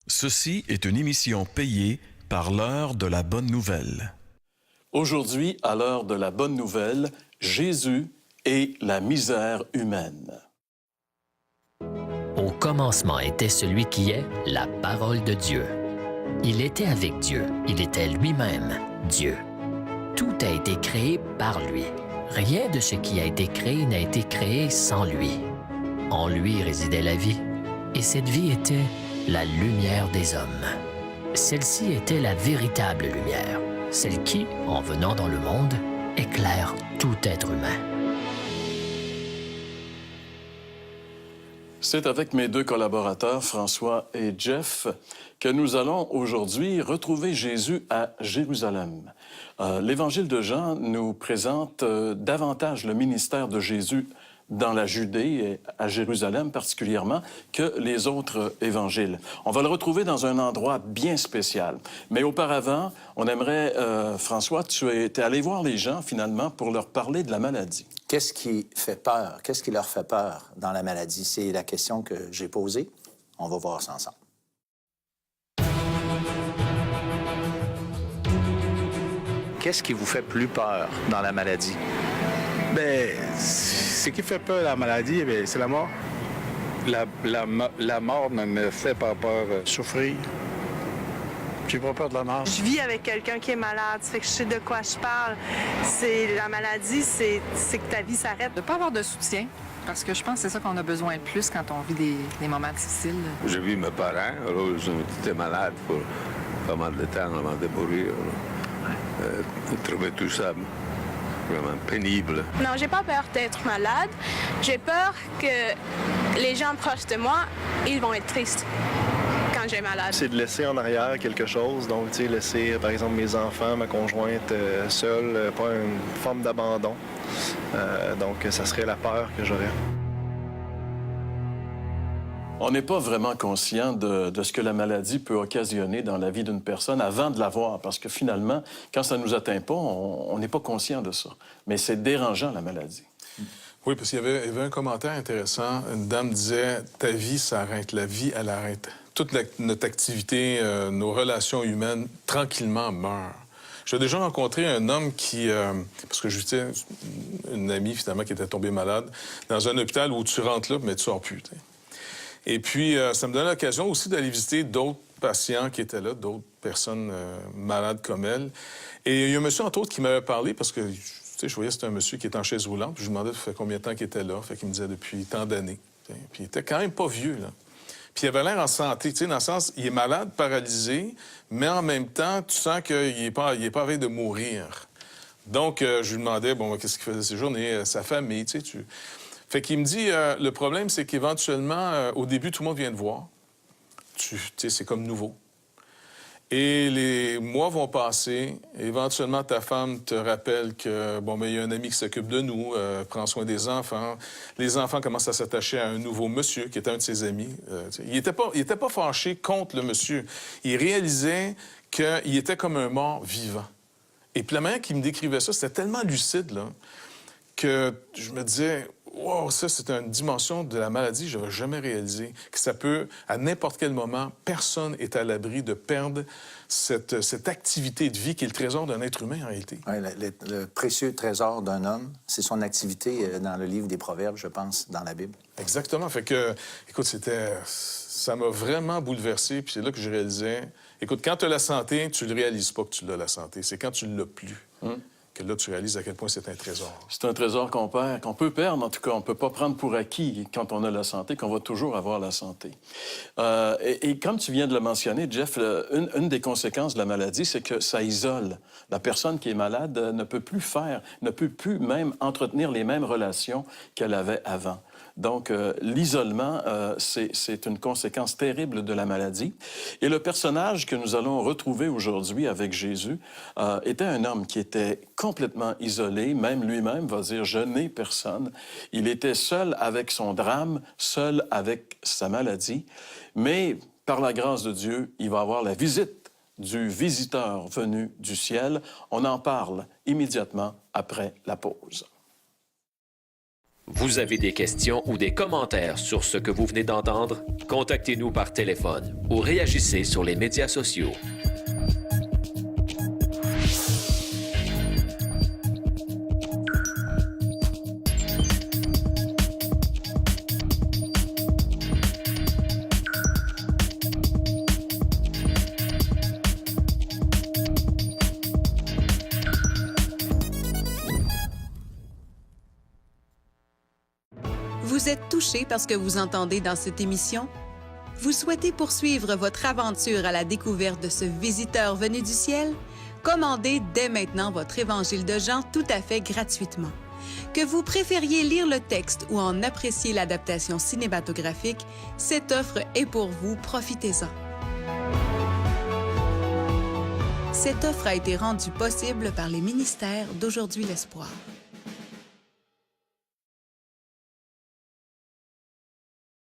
Ceci est une émission payée par l'heure de la bonne nouvelle. Aujourd'hui, à l'heure de la bonne nouvelle, Jésus et la misère humaine. Au commencement était celui qui est la parole de Dieu. Il était avec Dieu, il était lui-même Dieu. Tout a été créé par lui. Rien de ce qui a été créé n'a été créé sans lui. En lui résidait la vie, et cette vie était la lumière des hommes. Celle-ci était la véritable lumière, celle qui, en venant dans le monde, éclaire tout être humain. C'est avec mes deux collaborateurs, François et Jeff, que nous allons aujourd'hui retrouver Jésus à Jérusalem. L'Évangile de Jean nous présente davantage le ministère de Jésus dans la Judée et à Jérusalem particulièrement que les autres évangiles. On va le retrouver dans un endroit bien spécial. Mais auparavant, on aimerait, François, tu es allé voir les gens finalement pour leur parler de la maladie. Qu'est-ce qui fait peur? Qu'est-ce qui leur fait peur dans la maladie? C'est la question que j'ai posée. On va voir ça ensemble. Qu'est-ce qui vous fait plus peur dans la maladie? Bien, ce qui fait peur la maladie, c'est la mort. La mort ne me fait pas peur. Souffrir. J'ai pas peur de la mort. Je vis avec quelqu'un qui est malade, ça fait que je sais de quoi je parle. C'est la maladie, c'est que ta vie s'arrête. De ne pas avoir de soutien, parce que je pense que c'est ça qu'on a besoin de plus quand on vit des moments difficiles. J'ai vu mes parents, alors ils étaient malades pour pas mal de temps avant de mourir. Je trouvais tout ça vraiment pénible. Non, j'ai pas peur d'être malade. J'ai peur que les gens proches de moi, ils vont être tristes quand j'ai malade. C'est de laisser en arrière quelque chose. Donc, tu sais, laisser, par exemple, mes enfants, ma conjointe seule, pas une forme d'abandon. Donc, ça serait la peur que j'aurais. On n'est pas vraiment conscient de ce que la maladie peut occasionner dans la vie d'une personne avant de l'avoir, parce que finalement, quand ça ne nous atteint pas, on n'est pas conscient de ça. Mais c'est dérangeant, la maladie. Oui, parce qu'il y avait un commentaire intéressant. Une dame disait « Ta vie s'arrête, la vie, elle arrête. Toute notre activité, nos relations humaines, tranquillement, meurent. » J'ai déjà rencontré un homme qui, parce que j'étais une amie, finalement, qui était tombée malade, dans un hôpital où tu rentres là, mais tu sors plus, t'sais. Et puis, ça me donne l'occasion aussi d'aller visiter d'autres patients qui étaient là, d'autres personnes malades comme elle. Et il y a un monsieur, entre autres, qui m'avait parlé, parce que, tu sais, je voyais que c'était un monsieur qui était en chaise roulante, puis je lui demandais ça fait combien de temps qu'il était là. Fait qu'il me disait depuis tant d'années. Puis il était quand même pas vieux, là. Puis il avait l'air en santé, tu sais, dans le sens, il est malade, paralysé, mais en même temps, tu sens qu'il n'est pas à veille de mourir. Donc, je lui demandais, bon, qu'est-ce qu'il faisait ces journées, sa famille, tu sais, Fait qu'il me dit, le problème, c'est qu'éventuellement, au début, tout le monde vient te voir. Tu sais, c'est comme nouveau. Et les mois vont passer. Éventuellement, ta femme te rappelle que, bon, mais il y a un ami qui s'occupe de nous, prend soin des enfants. Les enfants commencent à s'attacher à un nouveau monsieur qui était un de ses amis. Il était pas fâché contre le monsieur. Il réalisait qu'il était comme un mort vivant. Et puis la manière qu'il me décrivait ça, c'était tellement lucide, là, que je me disais... Wow, ça, c'est une dimension de la maladie que je n'avais jamais réalisée. Que ça peut, à n'importe quel moment, personne n'est à l'abri de perdre cette activité de vie qui est le trésor d'un être humain, en réalité. Oui, le précieux trésor d'un homme, c'est son activité dans le livre des Proverbes, je pense, dans la Bible. Exactement. Fait que, écoute, ça m'a vraiment bouleversé, puis c'est là que je réalisais... Écoute, quand tu as la santé, tu ne le réalises pas que tu l'as, la santé. C'est quand tu ne l'as plus. Que là, tu réalises à quel point c'est un trésor. C'est un trésor qu'on perd, qu'on peut perdre, en tout cas. On ne peut pas prendre pour acquis, quand on a la santé, qu'on va toujours avoir la santé. Et comme tu viens de le mentionner, Jeff, une des conséquences de la maladie, c'est que ça isole. La personne qui est malade ne peut plus même entretenir les mêmes relations qu'elle avait avant. Donc, l'isolement, c'est une conséquence terrible de la maladie. Et le personnage que nous allons retrouver aujourd'hui avec Jésus était un homme qui était complètement isolé. Même lui-même va dire « Je n'ai personne ». Il était seul avec son drame, seul avec sa maladie. Mais, par la grâce de Dieu, il va avoir la visite du visiteur venu du ciel. On en parle immédiatement après la pause. Vous avez des questions ou des commentaires sur ce que vous venez d'entendre? Contactez-nous par téléphone ou réagissez sur les médias sociaux. Vous êtes touché par ce que vous entendez dans cette émission? Vous souhaitez poursuivre votre aventure à la découverte de ce visiteur venu du ciel? Commandez dès maintenant votre Évangile de Jean tout à fait gratuitement. Que vous préfériez lire le texte ou en apprécier l'adaptation cinématographique, cette offre est pour vous, profitez-en. Cette offre a été rendue possible par les ministères d'Aujourd'hui l'Espoir.